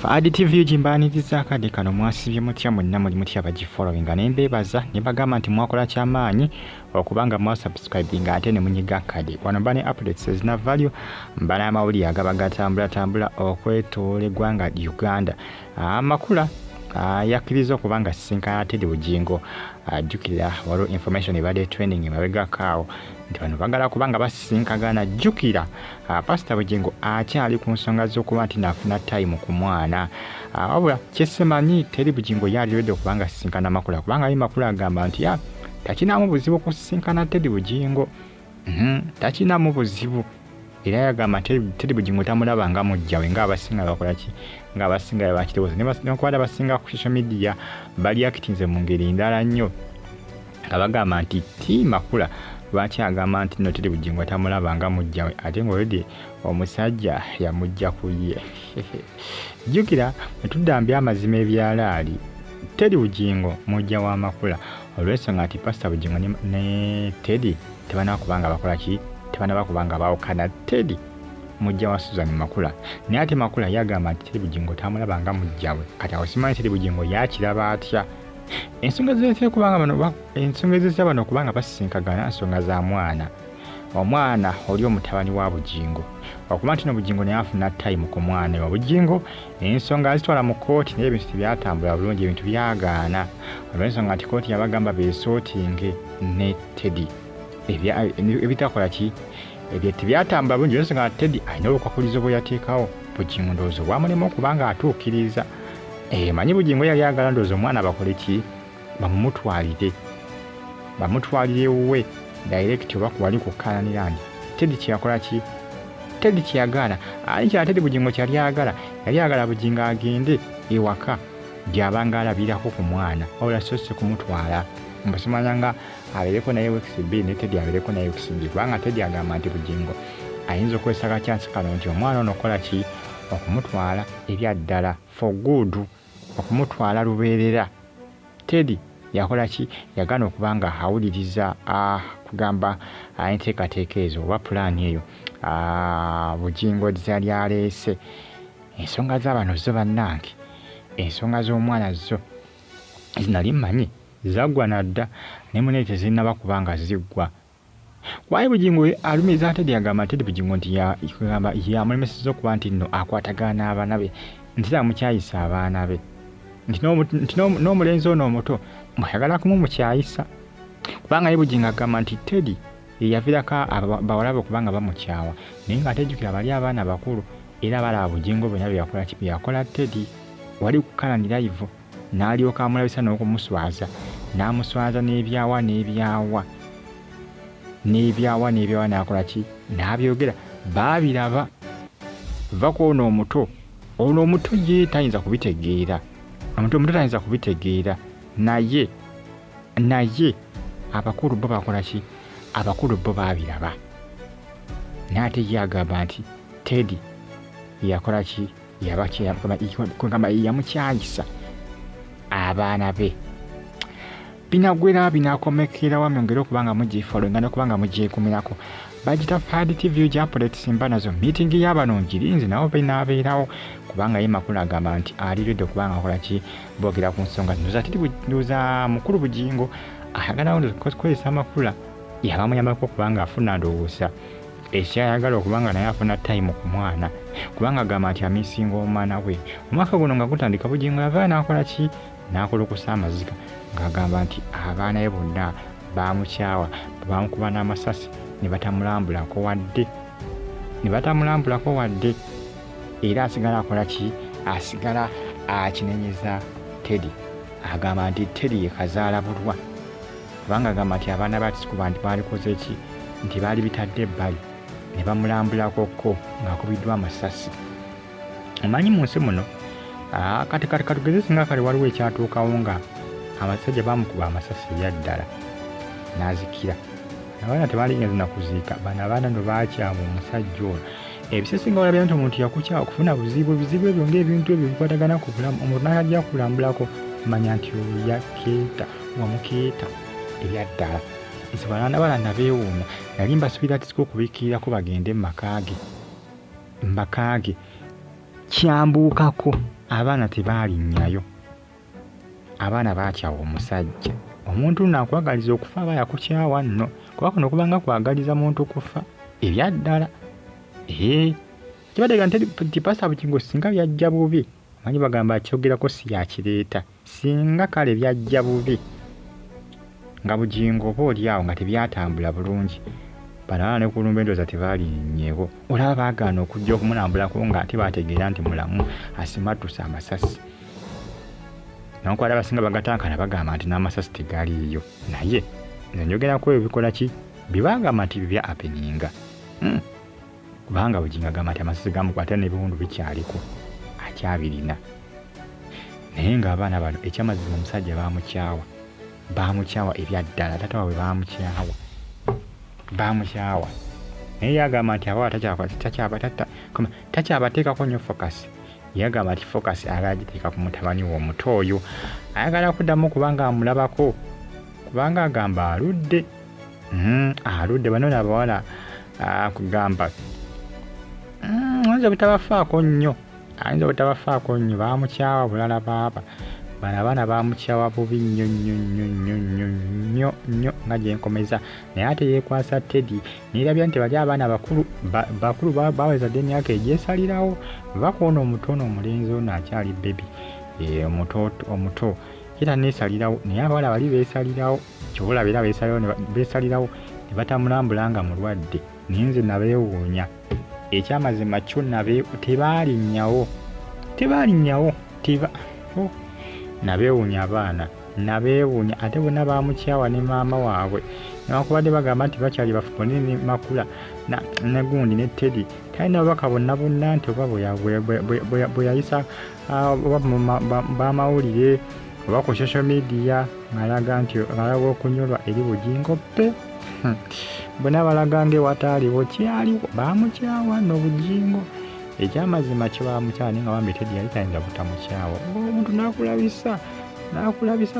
Fadi TV jimbaniriza akadde kano mwasibye mutya mwenna muli mutya bagifollowinga ne mbeebaza ne bagamba nti mwakola kyamaanyi okubanga mwasubscribinga ate ne munyiga akadde wano bane updates ezina value mbala amawulire agaba gatambula okwetoola eggwanga Uganda. Makula yakkiriza okubanga Asisinkannye ate Bugingo ajjukira waliwo information ebadde trending emabegakaawo nti bano bagala kubanga basisinkagana. Jjukira Pastor Bugingo akyali ku nsonga z'okuba nti nafuna time ku mwana wabula kyesemanyi teri Bugingo yaliredde okubanga asisinkana Makula kubanga ali Makula agamba nti takinamu buzibu kusisinkana teri Bugingo takinamu buzibu era yagamba teri Bugingo tamulaba nga mujjawe ng'abasinga bakolaki ng'abasinga bakitewoza nebakwata basinga ku social media bali akitinze mu ngeri ndala nnyo nga bagamba nti ti Makula lwaki agamba nti no teri Bugingo tamulaba nga mujjawe ate ng'olwedde omusajja yamujja ku ye. Jjukira netudambya amazima ebyalaali teri Bugingo mujja wa Makula olw'ensonga nti Pastor Bugingo ne Teddy tebanakubanga bakolaki tebanabakubanga baawukana. Teddy mujja wa Suzan Makula naye ate Makula yagamba nti teri Bugingo tamulaba nga mujjawe kati awo simanyi teri Bugingo yakiraba atya. Ensonga ezisa bano kubanga basisinkagana nsonga za mwana omwana oli omutabani wa Bugingo okuba nti no Bugingo naye afuna time ku mwana wa Bugingo ensonga azitwala mu kooti naye ebintu tebyatambula bulungi ebintu byagaana olw'ensonga nti kooti yabagamba beesootinge ne Teddy ebitakola ki ebyo tebyatambula bulungi olw'ensonga nti Teddy alina obukwakulizo bwe yateekawo Bugingo ndowooza bwamulema okubanga atuukiriza. Manyi Bugingo yali agala ndowooza omwana bakole ki bamutwalire we direct oba kuwali kukkalanira nti Teddy kyeyakola ki Teddy kyeyagala ani kyala Teddy Bugingo kyali agala yali agala Bugingo agende ewaka gy'abanga alabirako ku mwana wabula so si kumutwala mbasimanya nga abeereko naye WXB ne Teddy abeereko naye WXB kubanga Teddy agamba nti Bugingo ayinza okwesa kacyansi kano nti omwana ono okola ki okumutwala ebya ddala for good okumutwala lubeerera. Teddy yakola ki yagana okubanga awuliriza kugamba enteekateeka ezo oba pulaani eyo Bugingo zali aleese. Ensonga z'abano zo bannange ensonga z'omwana zo zinali mmanyi zaggwa nadda ne munene tezinnaba kubanga ziggwa. Kwaye Bugingo alumiriza Teddy agamba Teddy Bugingo nti yamulemesezza okuba nti nno akwatagana n'abaana be nti tamukyayisa abaana be nti n'omulenzi ono omuto mwayagala kumumukyayisa kubanga ye Bugingo agamba nti Teddy yaviirako bawala be okubanga bamukyawa naye nga atejjukira bali abaana bakulu era balaba Bugingo bonna byakola Teddy wali kukalani live n'alyoka amulabisa n'okumuswaza n'amuswaza n'ebyawa n'akola ki n'abyogera baabiraba vako ono omuto ye tayinza kubitegeera tayinza kubitegeera naye abakulu bo bakola ki abakulu bo baabiraba n'ate ye agamba nti Teddy yakola ki yamukyayisa abaana be. Binagwera binakomekera wamyongera okubanga mugifollowinga n'okubanga mugyekumirako bagita Fadi TV gyapuleti simba nazo meeting y'abano ngirinzi nabo binaabeerawo kubanga ye Makula agamba nti aliredde okubanga akola ki boogera ku nsonga zino za mukulu Bugingo ayagala kukozesa Makula yabamuyambako okubanga afuna ndowooza ekyayagala okubanga naye afuna time ku mwana kubanga agamba nti amisinga omwana we omwaka guno nga gutandika Bugingo yavaayo n'akola ki n'akolokosa amaziga ng'agamba nti abaana be bonna baamukyawa bamukuba n'amasasi ne batamulambulako wadde era asigala akola ki asigala akinenyeza Teddy agamba nti Teddy ye kazaala bulwa kubanga agamba nti abaana batikuba nti baalikoze ki nti baali bitadde ebbali ne bamulambulakoko ng'akubiddwa amasasi. Omanyi mu nsi muno kati katugeze singa kale waliwo ekyatuukawo nga abasajja bamukuba amasasi ebyaddala n'azikira abaana tebalingenza na kuziika bano abaana no baakyamu omusajja ono ebisesinga olabira nti omuntu yakukyawa kufuna buzibu ebyo ng'ebintu ebyo bikwatagana ku bulamu omuntu n'ajja kulambulako manya nti yakeeta wamukeeta ebyaddala nsibalana balana beewuuna nali mbasuubira tisika okubikirirako bagende mbakaage kyambuukako abaana tebalinnyayo, abaana baakyawa omusajja. Omuntu naakwagaliza okufa aba yakukyawa nno, kuba kuno kubanga kwagaliza muntu kufa ebyaddala. Kibadde nti Pastor Bugingo singa byajja bubi, manyi bagamba akyogerako si yakireeta, singa kale byajja bubi nga Bugingo oba oli awo nga tebyatambula bulungi, banaala ne kulumba endooza tebalinnyeewo. Olaba baagaana okujja okumunambulako nga ate baategeera nti mulamu asimattuse amasasi. N'okwala abasinga bagatankana bagamba nti n'amasasi tegaliiyo. Naye nze njogerako ebikola ki bibagamba nti bibya apeninga. Kubanga Bugingo agamba nti amasasi gamukwata n'ebiwundu bikyaliko akyabirina. Naye ng'abaana bano ekyamazima omusajja baamukyawa ebyaddala, taata waabwe baamukyawa. Naye yagamba nti abawa takyabateekako nnyo focus. Yagamba nti focus agagiteeka ku mutabani we omuto oyo, ayagala kuddamu kubanga amulabako, kubanga agamba aludde. Aludde bano n'abawala kugamba ayinza obutabafaako nnyo, baamukyawa bulala baaba. Bano abaana baamukyawa bubi nnyo nga gyenkomeza. Naye ate yeekwasa Teddy neerabya nti bali abaana bakulu baweza dde emyaka egyesalirawo. Bakoona omutono omulenzi ono akyali bebi, omuto era neesalirawo, naye abawala bali beesalirawo. Kyobulaba era beesalirawo ne batamulambula nga mulwadde. Naye nze nabeewuunya, ekyamazima kyo tebalinnyawo. Nabeewuunya abaana, nabeewuunya. Ate bonna baamukyawa ne maama waabwe, newankubadde bagamba nti bakyali bafuko ne Makula ne gundi ne Teddy talina bubaka bonna nti oba bwe yayisa bamawulire oba ku social media ng'alaga nti alaga okunyolwa eri Bugingo pe. Bonna balaga ng'ewataaliwo kyaliwo, baamukyawa nno Bugingo. Ekyamazima kyo baamukyawa naye nga bambi Teddy yali tayinza butamukyawa. Omuntu n'akulabisa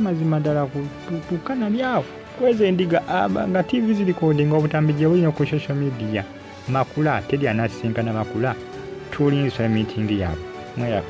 mazima ddala ku kanali awo kweza endiga nga TV zirikodinga obutambi gye bulina ku social media. Makula Teddy anaasisinkana Makula tulinsa meeting yaabwe.